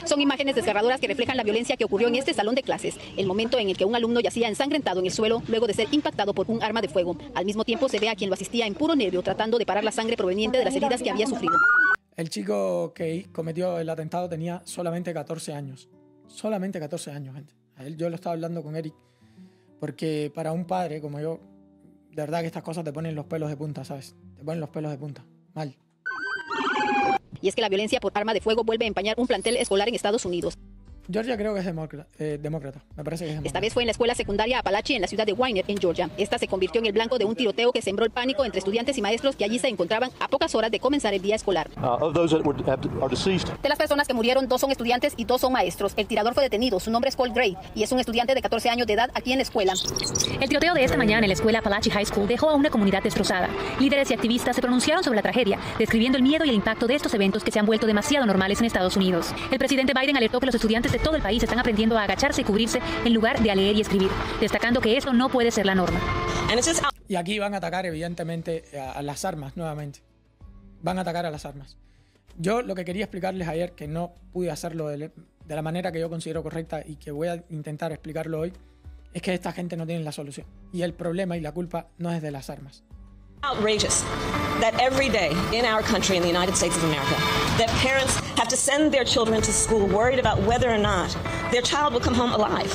Son imágenes desgarradoras que reflejan la violencia que ocurrió en este salón de clases, el momento en el que un alumno yacía ensangrentado en el suelo luego de ser impactado por un arma de fuego. Al mismo tiempo se ve a quien lo asistía en puro nervio tratando de parar la sangre proveniente de las heridas que había sufrido. El chico que cometió el atentado tenía solamente 14 años. Solamente 14 años, gente. A él yo lo estaba hablando con Eric, porque para un padre como yo, de verdad que estas cosas te ponen los pelos de punta, ¿sabes? Te ponen los pelos de punta. Mal. Y es que la violencia por arma de fuego vuelve a empañar un plantel escolar en Estados Unidos. Georgia creo que es demócrata. Me parece que es demócrata. Esta vez fue en la escuela secundaria Apalachee en la ciudad de Weiner, en Georgia. Esta se convirtió en el blanco de un tiroteo que sembró el pánico entre estudiantes y maestros que allí se encontraban a pocas horas de comenzar el día escolar. De las personas que murieron, 2 son estudiantes y 2 son maestros. El tirador fue detenido. Su nombre es Cole Gray y es un estudiante de 14 años de edad aquí en la escuela. El tiroteo de esta mañana en la escuela Apalachee High School dejó a una comunidad destrozada. Líderes y activistas se pronunciaron sobre la tragedia, describiendo el miedo y el impacto de estos eventos que se han vuelto demasiado normales en Estados Unidos. El presidente Biden alertó que los estudiantes de todo el país están aprendiendo a agacharse y cubrirse en lugar de a leer y escribir, destacando que esto no puede ser la norma. Y aquí van a atacar evidentemente a las armas nuevamente. Van a atacar a las armas. Yo lo que quería explicarles ayer, que no pude hacerlo de la manera que yo considero correcta y que voy a intentar explicarlo hoy, es que esta gente no tiene la solución. Y el problema y la culpa no es de las armas. Outrageous that every day in our country, in the United States of America, that parents have to send their children to school worried about whether or not their child will come home alive.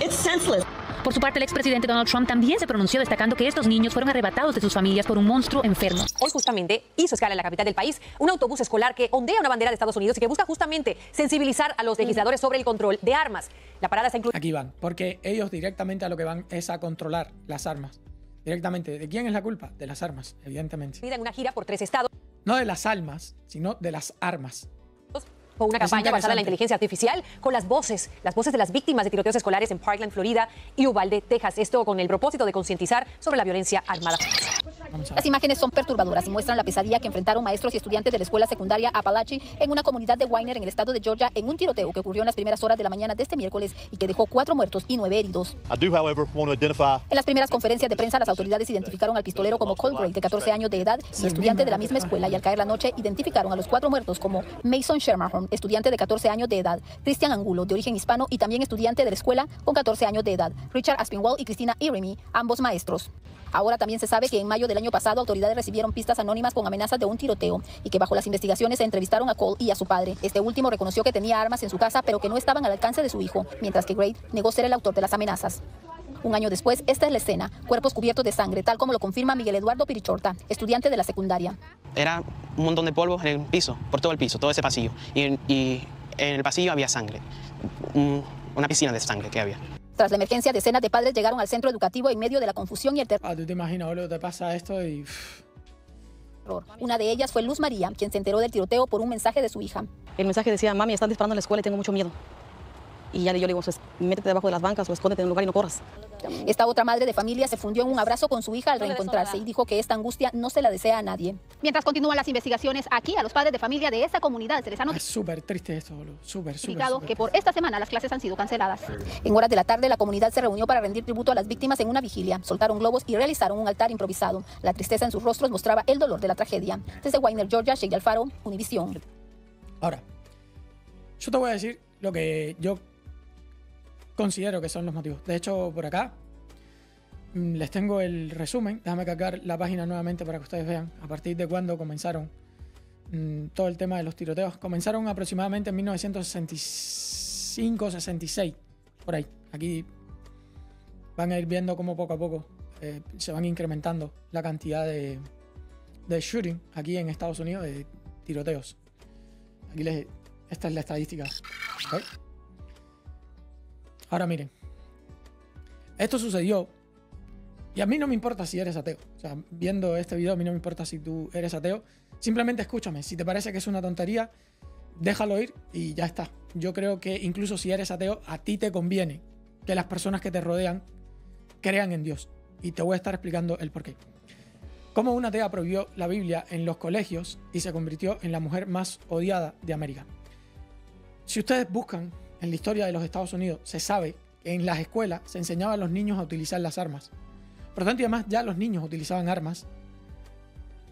It's senseless. Por su parte, el expresidente Donald Trump también se pronunció destacando que estos niños fueron arrebatados de sus familias por un monstruo enfermo. Hoy justamente hizo escala en la capital del país un autobús escolar que ondea una bandera de Estados Unidos y que busca justamente sensibilizar a los legisladores sobre el control de armas. La parada está incluida. Aquí van, porque ellos directamente a lo que van es a controlar las armas. Directamente. ¿De quién es la culpa? De las armas, evidentemente. En una gira por 3 estados. No de las almas, sino de las armas. Con una campaña basada en la inteligencia artificial, con las voces de las víctimas de tiroteos escolares en Parkland, Florida y Uvalde, Texas. Esto con el propósito de concientizar sobre la violencia armada. Las imágenes son perturbadoras y muestran la pesadilla que enfrentaron maestros y estudiantes de la escuela secundaria Apalachee en una comunidad de Weiner en el estado de Georgia en un tiroteo que ocurrió en las primeras horas de la mañana de este miércoles y que dejó 4 muertos y 9 heridos. En las primeras conferencias de prensa, las autoridades identificaron al pistolero como Cole Gray, de 14 años de edad y estudiante de la misma escuela, y al caer la noche identificaron a los 4 muertos como Mason Shermerhorn, estudiante de 14 años de edad, Christian Angulo, de origen hispano y también estudiante de la escuela con 14 años de edad, Richard Aspinwall y Christina Iremi, ambos maestros. Ahora también se sabe que en mayo del año pasado autoridades recibieron pistas anónimas con amenazas de un tiroteo y que bajo las investigaciones se entrevistaron a Cole y a su padre. Este último reconoció que tenía armas en su casa pero que no estaban al alcance de su hijo, mientras que Gray negó ser el autor de las amenazas. Un año después, esta es la escena, cuerpos cubiertos de sangre, tal como lo confirma Miguel Eduardo Pirichorta, estudiante de la secundaria. Era un montón de polvo en el piso, por todo el piso, todo ese pasillo. Y en el pasillo había sangre, una piscina de sangre que había. Tras la emergencia, decenas de padres llegaron al centro educativo en medio de la confusión y el terror. Tú te imaginas, boludo, te pasa esto y... Una de ellas fue Luz María, quien se enteró del tiroteo por un mensaje de su hija. El mensaje decía: mami, están disparando en la escuela y tengo mucho miedo. Y ya yo le digo: pues, métete debajo de las bancas o escóndete en un lugar y no corras. Esta otra madre de familia se fundió en un abrazo con su hija al reencontrarse y dijo que esta angustia no se la desea a nadie. Mientras continúan las investigaciones, aquí a los padres de familia de esa comunidad se les ha Es súper triste esto, boludo. Súper. Que por esta semana las clases han sido canceladas. En horas de la tarde, la comunidad se reunió para rendir tributo a las víctimas en una vigilia. Soltaron globos y realizaron un altar improvisado. La tristeza en sus rostros mostraba el dolor de la tragedia. Desde Weiner, Georgia, Sheila Alfaro, Univisión. Ahora, yo te voy a decir lo que yo considero que son los motivos. De hecho, por acá les tengo el resumen. Déjame cargar la página nuevamente para que ustedes vean a partir de cuándo comenzaron todo el tema de los tiroteos. Comenzaron aproximadamente en 1965-66, por ahí. Aquí van a ir viendo cómo poco a poco se van incrementando la cantidad de shooting aquí en Estados Unidos, de tiroteos. Aquí esta es la estadística. ¿Okay? Ahora miren, esto sucedió y a mí no me importa si eres ateo. O sea, viendo este video a mí no me importa si tú eres ateo. Simplemente escúchame, si te parece que es una tontería, déjalo ir y ya está. Yo creo que incluso si eres ateo, a ti te conviene que las personas que te rodean crean en Dios. Y te voy a estar explicando el porqué. Cómo una atea prohibió la Biblia en los colegios y se convirtió en la mujer más odiada de América. Si ustedes buscan en la historia de los Estados Unidos, se sabe que en las escuelas se enseñaba a los niños a utilizar las armas. Por lo tanto, y además ya los niños utilizaban armas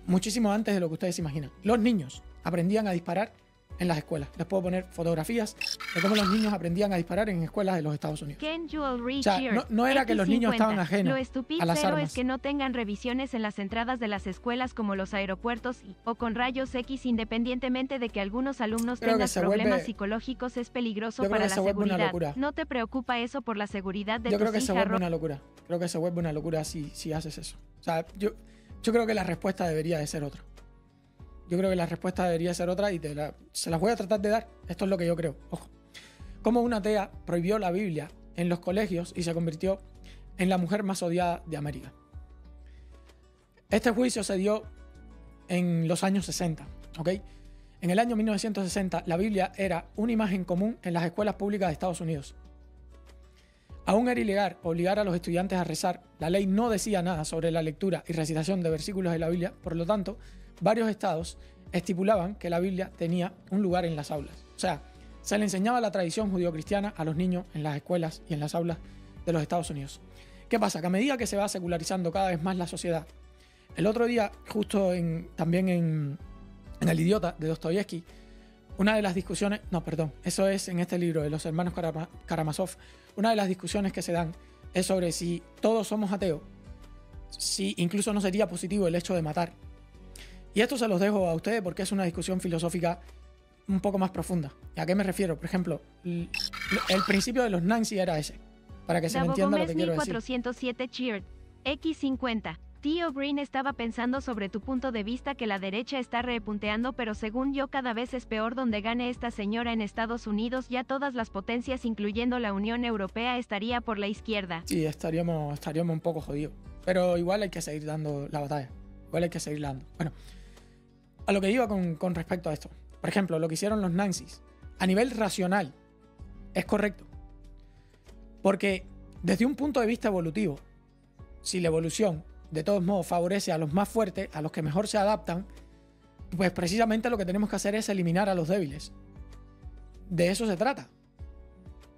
muchísimo antes de lo que ustedes imaginan. Los niños aprendían a disparar en las escuelas. Les puedo poner fotografías de cómo los niños aprendían a disparar en escuelas de los Estados Unidos. O sea, no era que los niños estaban ajenos a las armas. Es que no tengan revisiones en las entradas de las escuelas como los aeropuertos o con rayos X, independientemente de que algunos alumnos tengan problemas psicológicos, es peligroso para la seguridad. ¿No te preocupa eso por la seguridad de tus hijas? Yo creo que se vuelve una locura. Creo que se vuelve una locura si haces eso. O sea, yo creo que la respuesta debería de ser otra. Yo creo que la respuesta debería ser otra y se las voy a tratar de dar. Esto es lo que yo creo. Ojo. Cómo una atea prohibió la Biblia en los colegios y se convirtió en la mujer más odiada de América. Este juicio se dio en los años 60, ¿ok? En el año 1960, la Biblia era una imagen común en las escuelas públicas de Estados Unidos. Aún era ilegal obligar a los estudiantes a rezar. La ley no decía nada sobre la lectura y recitación de versículos de la Biblia, por lo tanto, varios estados estipulaban que la Biblia tenía un lugar en las aulas. O sea, se le enseñaba la tradición judio-cristiana a los niños en las escuelas y en las aulas de los Estados Unidos. ¿Qué pasa? Que a medida que se va secularizando cada vez más la sociedad, el otro día, justo también en El Idiota de Dostoyevsky, una de las discusiones, eso es en este libro de los hermanos Karamazov, una de las discusiones que se dan es sobre si todos somos ateos, si incluso no sería positivo el hecho de matar. Y esto se los dejo a ustedes porque es una discusión filosófica un poco más profunda. ¿Y a qué me refiero? Por ejemplo, el principio de los Nancy era ese, para que se me entienda lo que quiero decir. 407 Cheered, X50. Tío Green estaba pensando sobre tu punto de vista que la derecha está repunteando, pero según yo cada vez es peor donde gane esta señora en Estados Unidos. Ya todas las potencias, incluyendo la Unión Europea, estaría por la izquierda. Sí, estaríamos un poco jodidos. Pero igual hay que seguir dando la batalla. Igual hay que seguir dando. Bueno, a lo que iba con respecto a esto. Por ejemplo, lo que hicieron los nazis, a nivel racional, es correcto. Porque desde un punto de vista evolutivo, si la evolución de todos modos favorece a los más fuertes, a los que mejor se adaptan, pues precisamente lo que tenemos que hacer es eliminar a los débiles. De eso se trata.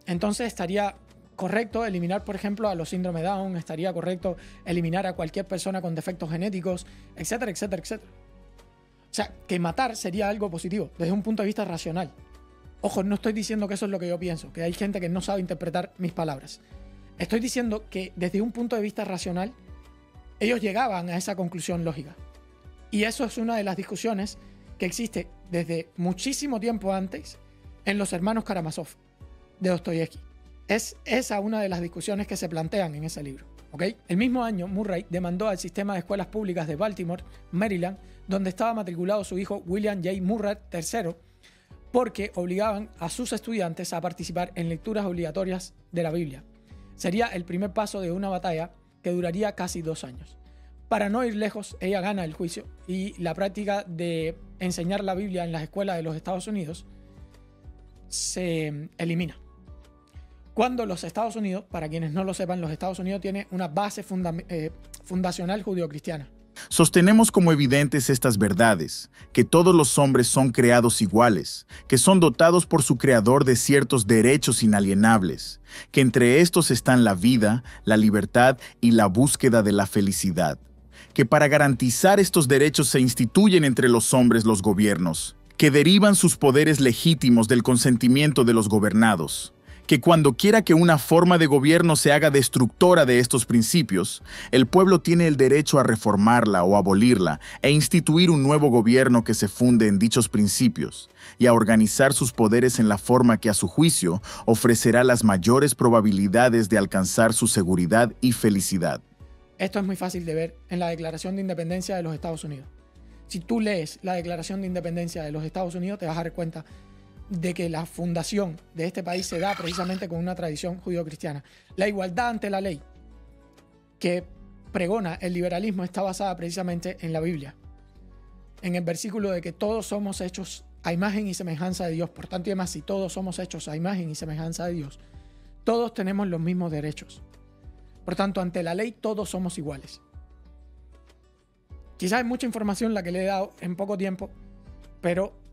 Entonces estaría correcto eliminar, por ejemplo, a los síndrome Down, estaría correcto eliminar a cualquier persona con defectos genéticos, etcétera, etcétera, etcétera. O sea, que matar sería algo positivo desde un punto de vista racional. Ojo, no estoy diciendo que eso es lo que yo pienso, que hay gente que no sabe interpretar mis palabras. Estoy diciendo que desde un punto de vista racional ellos llegaban a esa conclusión lógica. Y eso es una de las discusiones que existe desde muchísimo tiempo antes en los hermanos Karamazov de Dostoyevsky. Es esa una de las discusiones que se plantean en ese libro. ¿Okay? El mismo año, Murray demandó al sistema de escuelas públicas de Baltimore, Maryland, donde estaba matriculado su hijo William J. Murray III, porque obligaban a sus estudiantes a participar en lecturas obligatorias de la Biblia. Sería el primer paso de una batalla que duraría casi 2 años. Para no ir lejos, ella gana el juicio y la práctica de enseñar la Biblia en las escuelas de los Estados Unidos se elimina. Cuando los Estados Unidos, para quienes no lo sepan, los Estados Unidos tienen una base fundacional judio-cristiana. Sostenemos como evidentes estas verdades, que todos los hombres son creados iguales, que son dotados por su creador de ciertos derechos inalienables, que entre estos están la vida, la libertad y la búsqueda de la felicidad, que para garantizar estos derechos se instituyen entre los hombres los gobiernos, que derivan sus poderes legítimos del consentimiento de los gobernados, que cuando quiera que una forma de gobierno se haga destructora de estos principios, el pueblo tiene el derecho a reformarla o abolirla e instituir un nuevo gobierno que se funde en dichos principios y a organizar sus poderes en la forma que a su juicio ofrecerá las mayores probabilidades de alcanzar su seguridad y felicidad. Esto es muy fácil de ver en la Declaración de Independencia de los Estados Unidos. Si tú lees la Declaración de Independencia de los Estados Unidos, te vas a dar cuenta de que la fundación de este país se da precisamente con una tradición judio-cristiana. La igualdad ante la ley que pregona el liberalismo está basada precisamente en la Biblia, en el versículo de que todos somos hechos a imagen y semejanza de Dios. Por tanto, y además, si todos somos hechos a imagen y semejanza de Dios, todos tenemos los mismos derechos. Por tanto, ante la ley todos somos iguales. Quizás es mucha información la que le he dado en poco tiempo, pero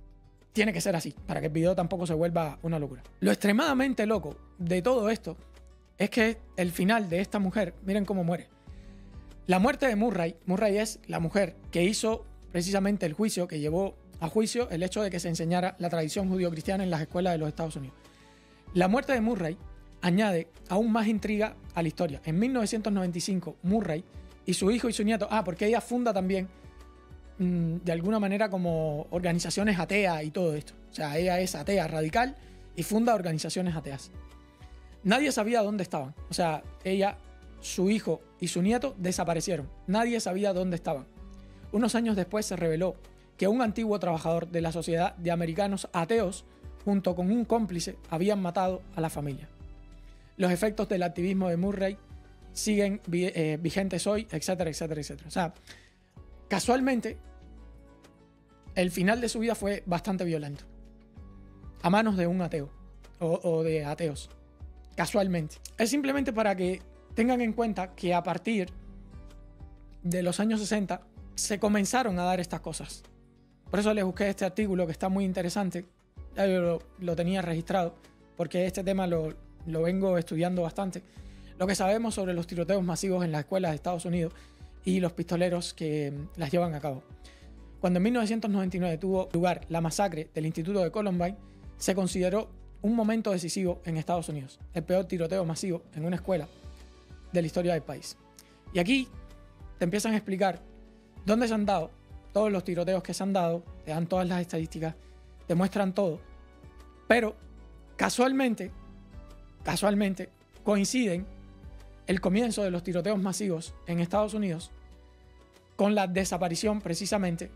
tiene que ser así, para que el video tampoco se vuelva una locura. Lo extremadamente loco de todo esto es que el final de esta mujer, miren cómo muere. La muerte de Murray es la mujer que hizo precisamente el juicio que llevó a juicio el hecho de que se enseñara la tradición judío-cristiana en las escuelas de los Estados Unidos. La muerte de Murray añade aún más intriga a la historia. En 1995, Murray y su hijo y su nieto, porque ella funda también de alguna manera como organizaciones ateas y todo esto. O sea, ella es atea radical y funda organizaciones ateas. Nadie sabía dónde estaban. O sea, ella, su hijo y su nieto desaparecieron. Nadie sabía dónde estaban. Unos años después se reveló que un antiguo trabajador de la Sociedad de Americanos Ateos, junto con un cómplice, habían matado a la familia. Los efectos del activismo de Murray siguen vigentes hoy, etcétera, etcétera, etcétera. O sea, casualmente, el final de su vida fue bastante violento. A manos de un ateo o de ateos. Casualmente. Es simplemente para que tengan en cuenta que a partir de los años 60 se comenzaron a dar estas cosas. Por eso les busqué este artículo que está muy interesante. Ya yo lo tenía registrado porque este tema lo vengo estudiando bastante. Lo que sabemos sobre los tiroteos masivos en las escuelas de Estados Unidos y los pistoleros que las llevan a cabo. Cuando en 1999 tuvo lugar la masacre del Instituto de Columbine, se consideró un momento decisivo en Estados Unidos, el peor tiroteo masivo en una escuela de la historia del país. Y aquí te empiezan a explicar dónde se han dado todos los tiroteos que se han dado, te dan todas las estadísticas, te muestran todo, pero casualmente coinciden el comienzo de los tiroteos masivos en Estados Unidos con la desaparición precisamente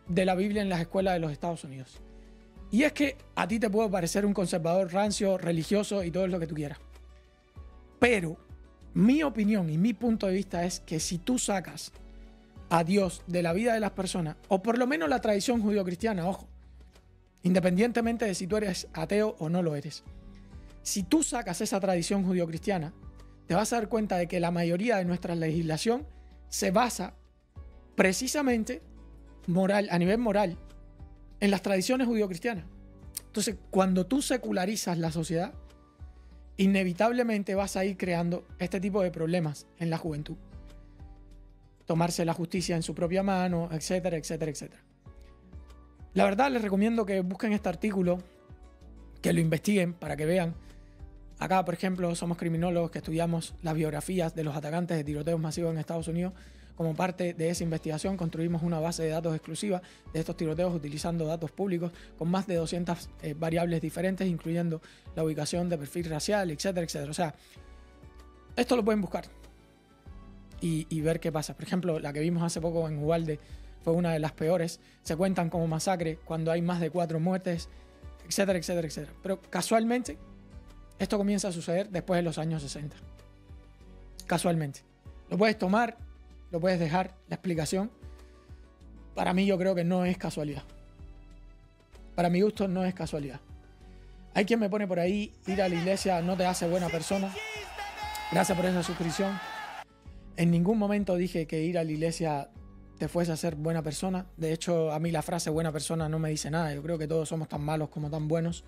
de la Biblia en las escuelas de los Estados Unidos. Y es que a ti te puede parecer un conservador rancio, religioso y todo lo que tú quieras. Pero mi opinión y mi punto de vista es que si tú sacas a Dios de la vida de las personas, o por lo menos la tradición judío-cristiana, ojo, independientemente de si tú eres ateo o no lo eres, si tú sacas esa tradición judío-cristiana, te vas a dar cuenta de que la mayoría de nuestra legislación se basa precisamente a nivel moral, en las tradiciones judío-cristianas. Entonces, cuando tú secularizas la sociedad, inevitablemente vas a ir creando este tipo de problemas en la juventud. Tomarse la justicia en su propia mano, etcétera, etcétera, etcétera. La verdad, les recomiendo que busquen este artículo, que lo investiguen para que vean. Acá, por ejemplo, somos criminólogos que estudiamos las biografías de los atacantes de tiroteos masivos en Estados Unidos. Como parte de esa investigación, construimos una base de datos exclusiva de estos tiroteos utilizando datos públicos con más de 200 variables diferentes, incluyendo la ubicación de perfil racial, etcétera, etcétera. O sea, esto lo pueden buscar y ver qué pasa. Por ejemplo, la que vimos hace poco en Uvalde fue una de las peores. Se cuentan como masacre cuando hay más de 4 muertes, etcétera, etcétera, etcétera. Pero casualmente, esto comienza a suceder después de los años 60. Casualmente. Lo puedes tomar, lo puedes dejar, la explicación. Para mí yo creo que no es casualidad. Para mi gusto no es casualidad. Hay quien me pone por ahí, ir a la iglesia no te hace buena persona. Gracias por esa suscripción. En ningún momento dije que ir a la iglesia te fuese a ser buena persona. De hecho, a mí la frase buena persona no me dice nada. Yo creo que todos somos tan malos como tan buenos.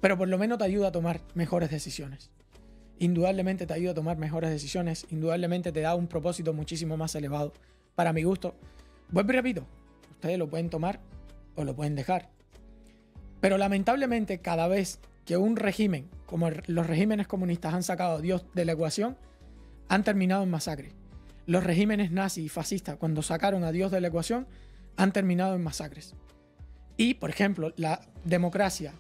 Pero por lo menos te ayuda a tomar mejores decisiones. Indudablemente te ayuda a tomar mejores decisiones. Indudablemente te da un propósito muchísimo más elevado. Para mi gusto. Vuelvo y repito. Ustedes lo pueden tomar o lo pueden dejar. Pero lamentablemente cada vez que un régimen, como los regímenes comunistas, han sacado a Dios de la ecuación, han terminado en masacre. Los regímenes nazis y fascistas, cuando sacaron a Dios de la ecuación, han terminado en masacres. Y, por ejemplo, la democracia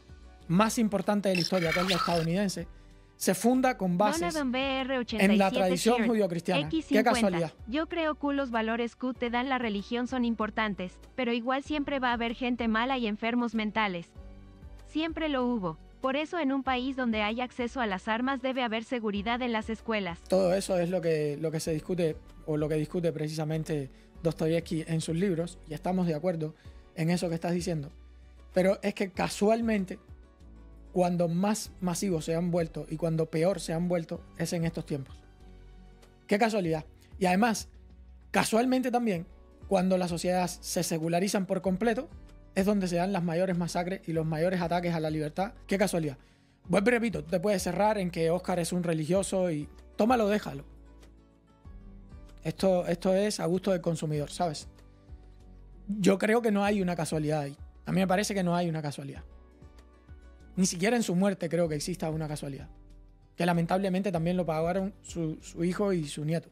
más importante de la historia, que es la estadounidense, se funda con bases en la tradición judío-cristiana. ¡Qué casualidad! Yo creo que los valores que te dan la religión son importantes, pero igual siempre va a haber gente mala y enfermos mentales. Siempre lo hubo. Por eso en un país donde hay acceso a las armas debe haber seguridad en las escuelas. Todo eso es lo que se discute, o lo que discute precisamente Dostoyevsky en sus libros, y estamos de acuerdo en eso que estás diciendo. Pero es que casualmente, cuando más masivos se han vuelto y cuando peor se han vuelto, es en estos tiempos. ¡Qué casualidad! Y además, casualmente también, cuando las sociedades se secularizan por completo, es donde se dan las mayores masacres y los mayores ataques a la libertad. ¡Qué casualidad! Vuelvo y repito, tú te puedes cerrar en que Oscar es un religioso y tómalo, déjalo. Esto es a gusto del consumidor, ¿sabes? Yo creo que no hay una casualidad ahí. A mí me parece que no hay una casualidad. Ni siquiera en su muerte creo que exista una casualidad. Que lamentablemente también lo pagaron su hijo y su nieto.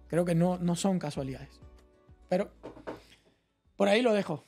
Creo que no son casualidades. Pero por ahí lo dejo.